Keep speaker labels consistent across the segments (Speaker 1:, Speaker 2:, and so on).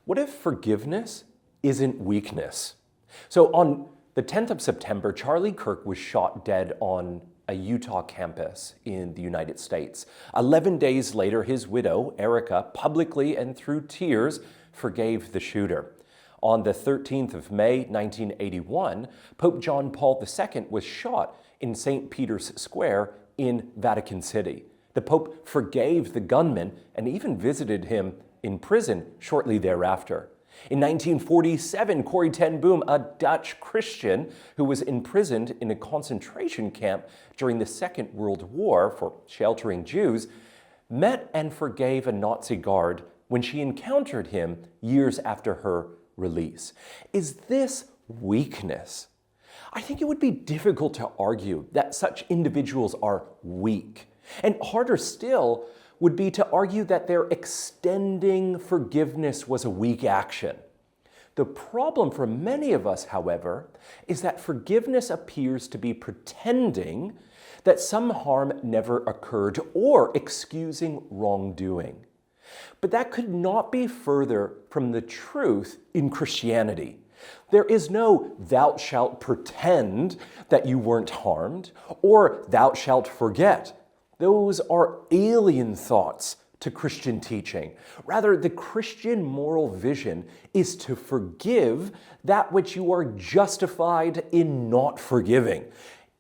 Speaker 1: What if forgiveness isn't weakness? So on the 10th of September, Charlie Kirk was shot dead on a Utah campus in the United States. 11 days later, his widow, Erica, publicly and through tears, forgave the shooter. On the 13th of May, 1981, Pope John Paul II was shot in St. Peter's Square in Vatican City. The Pope forgave the gunman and even visited him in prison shortly thereafter. In 1947, Corrie ten Boom, a Dutch Christian who was imprisoned in a concentration camp during the Second World War for sheltering Jews, met and forgave a Nazi guard when she encountered him years after her release. Is this weakness? I think it would be difficult to argue that such individuals are weak. And harder still would be to argue that their extending forgiveness was a weak action. The problem for many of us, however, is that forgiveness appears to be pretending that some harm never occurred or excusing wrongdoing. But that could not be further from the truth in Christianity. There is no "thou shalt pretend that you weren't harmed" or "thou shalt forget." Those are alien thoughts to Christian teaching. Rather, the Christian moral vision is to forgive that which you are justified in not forgiving.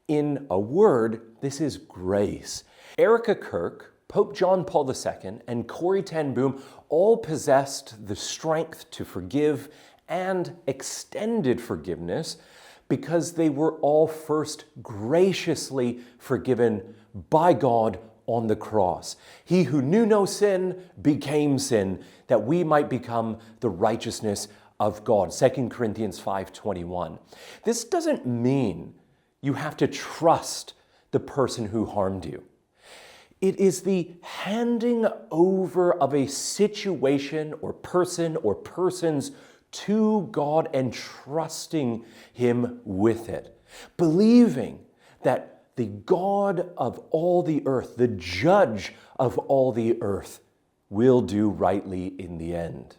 Speaker 1: In a word, this is grace. Erica Kirk, Pope John Paul II, and Corrie ten Boom all possessed the strength to forgive and extended forgiveness because they were all first graciously forgiven by God on the cross. He who knew no sin became sin, that we might become the righteousness of God. 2 Corinthians 5:21. This doesn't mean you have to trust the person who harmed you. It is the handing over of a situation or person or persons to God and trusting Him with it. Believing that the God of all the earth, the judge of all the earth, will do rightly in the end.